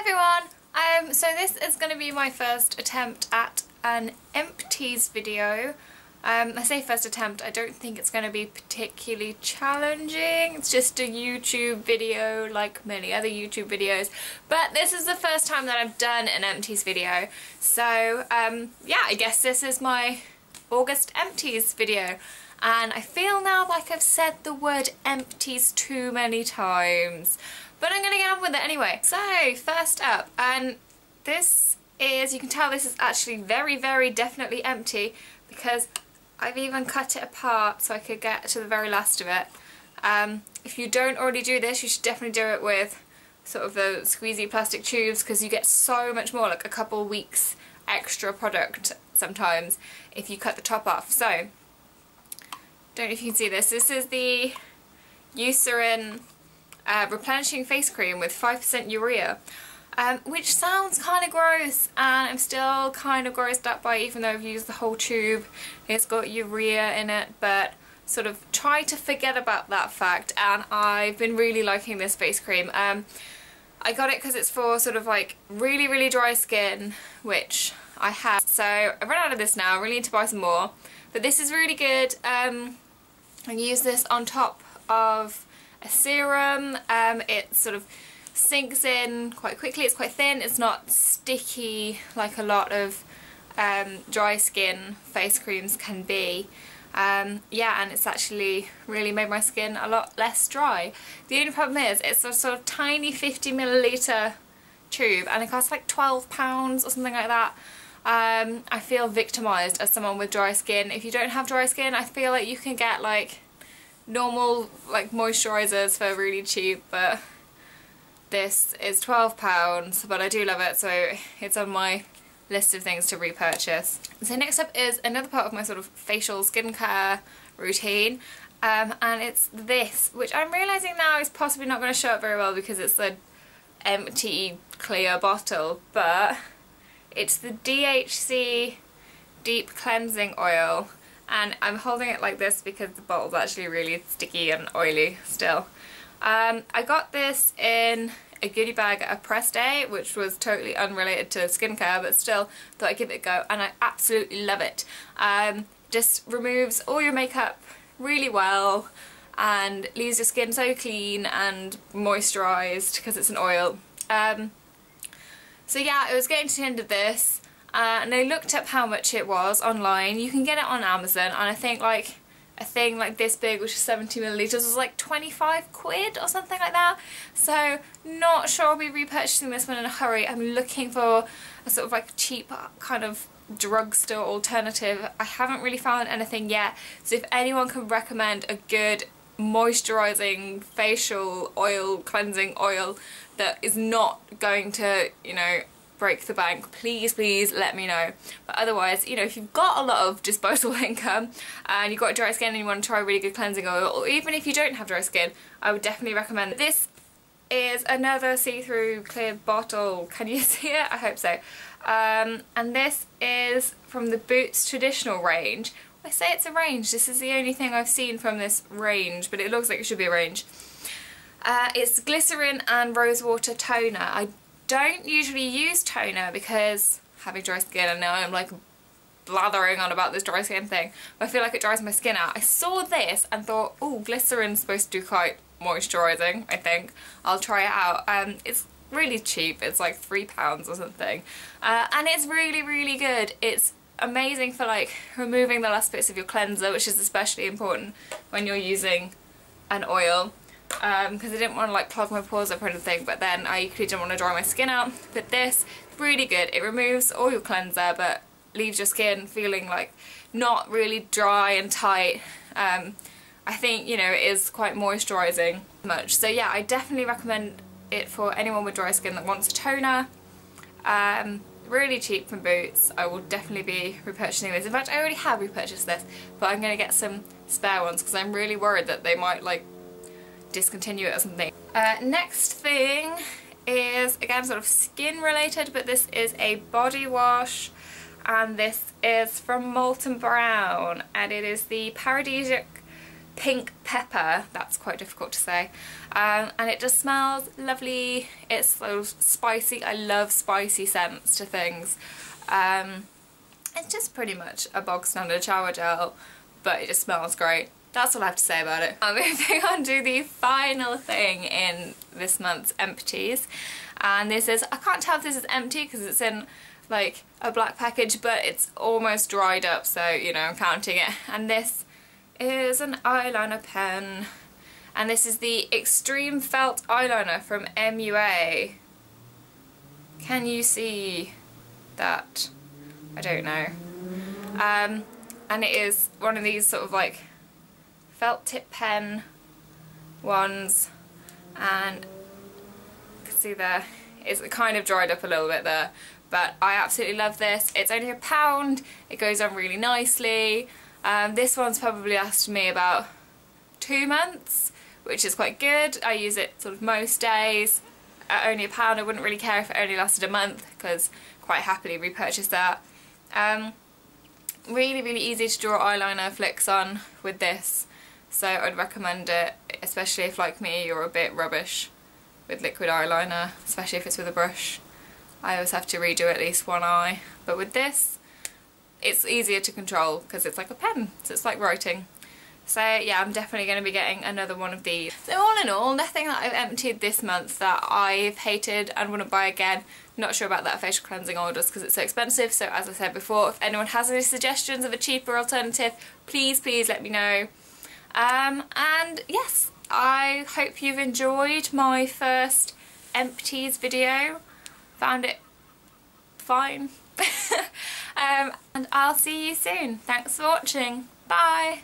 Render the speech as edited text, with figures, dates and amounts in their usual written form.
everyone! So this is going to be my first attempt at an Empties video. I say first attempt, I don't think it's going to be particularly challenging. It's just a YouTube video like many other YouTube videos. But this is the first time that I've done an Empties video. So yeah, I guess this is my August Empties video. And I feel now like I've said the word empties too many times. But I'm going to get on with it anyway. So, first up, and this is, you can tell this is actually very, very definitely empty because I've even cut it apart so I could get to the very last of it. If you don't already do this, you should definitely do it with sort of the squeezy plastic tubes because you get so much more, like a couple weeks extra product sometimes if you cut the top off. So, don't know if you can see this. This is the Eucerin replenishing face cream with 5% urea, which sounds kind of gross, and I'm still kind of grossed out by it, even though I've used the whole tube. It's got urea in it, but sort of try to forget about that fact, and I've been really liking this face cream. I got it because it's for sort of like really, really dry skin, which I have. So I've run out of this now, I really need to buy some more. But this is really good. I use this on top of a serum. It sort of sinks in quite quickly, it's quite thin, it's not sticky like a lot of dry skin face creams can be. Yeah, and it's actually really made my skin a lot less dry. The only problem is it's a sort of tiny 50ml tube and it costs like £12 or something like that. I feel victimised as someone with dry skin. If you don't have dry skin, I feel like you can get like normal like moisturisers for really cheap, but this is £12, but I do love it, so it's on my list of things to repurchase. So next up is another part of my sort of facial skincare routine, and it's this, which I'm realising now is possibly not going to show up very well because it's the empty clear bottle, but it's the DHC Deep Cleansing Oil, and I'm holding it like this because the bottle's actually really sticky and oily still. I got this in a goodie bag at a press day, which was totally unrelated to skincare, but still thought I'd give it a go, and I absolutely love it. Just removes all your makeup really well and leaves your skin so clean and moisturised because it's an oil. So yeah, I was getting to the end of this, and I looked up how much it was online. You can get it on Amazon, and I think like a thing like this big, which is 70ml, was like 25 quid or something like that. So not sure I'll be repurchasing this one in a hurry. I'm looking for a sort of like cheap kind of drugstore alternative. I haven't really found anything yet, so if anyone can recommend a good moisturising facial oil, cleansing oil that is not going to, you know, break the bank, please let me know. But otherwise, you know, if you've got a lot of disposable income and you've got dry skin and you want to try a really good cleansing oil, or even if you don't have dry skin, I would definitely recommend it. This is another see-through clear bottle. Can you see it? I hope so. And this is from the Boots traditional range. I say it's a range, this is the only thing I've seen from this range, but it looks like it should be a range. It's Glycerin and Rosewater toner. I don't usually use toner because having dry skin, and now I'm like blathering on about this dry skin thing, I feel like it dries my skin out. I saw this and thought, oh, glycerin's supposed to do quite moisturising, I think. I'll try it out. It's really cheap, it's like £3 or something. And it's really, really good. It's amazing for like removing the last bits of your cleanser, which is especially important when you're using an oil. Because I didn't want to like clog my pores up or anything, but then I equally didn't want to dry my skin out. But this, really good. It removes all your cleanser but leaves your skin feeling like not really dry and tight. I think, you know, it is quite moisturising much. So yeah, I definitely recommend it for anyone with dry skin that wants a toner. Really cheap from Boots. I will definitely be repurchasing this. In fact, I already have repurchased this, but I'm going to get some spare ones because I'm really worried that they might like discontinue it or something. Next thing is again sort of skin related, but this is a body wash, and this is from Molton Brown, and it is the Paradisiac pink pepper. That's quite difficult to say. And it just smells lovely. It's so spicy. I love spicy scents to things. It's just pretty much a bog standard shower gel, but it just smells great. That's all I have to say about it. I'm moving on to the final thing in this month's Empties, and this is, I can't tell if this is empty because it's in like a black package, but it's almost dried up, so you know, I'm counting it. And this is an eyeliner pen, and this is the Extreme Felt Eyeliner from MUA. Can you see that? I don't know. And it is one of these sort of like felt tip pen ones, and you can see there it's kind of dried up a little bit there, but I absolutely love this. It's only £1. It goes on really nicely. This one's probably lasted me about 2 months, which is quite good. I use it sort of most days. At only £1, I wouldn't really care if it only lasted a month, because quite happily repurchase that. Really easy to draw eyeliner flicks on with this, so I'd recommend it, especially if, like me, you're a bit rubbish with liquid eyeliner, especially if it's with a brush. I always have to redo at least one eye, but with this it's easier to control because it's like a pen, so it's like writing. So yeah, I'm definitely going to be getting another one of these. So all in all, nothing that I've emptied this month that I've hated and wouldn't buy again. Not sure about that facial cleansing oil just because it's so expensive, so as I said before, if anyone has any suggestions of a cheaper alternative, please let me know. And yes, I hope you've enjoyed my first Empties video. Found it fine. And I'll see you soon. Thanks for watching. Bye!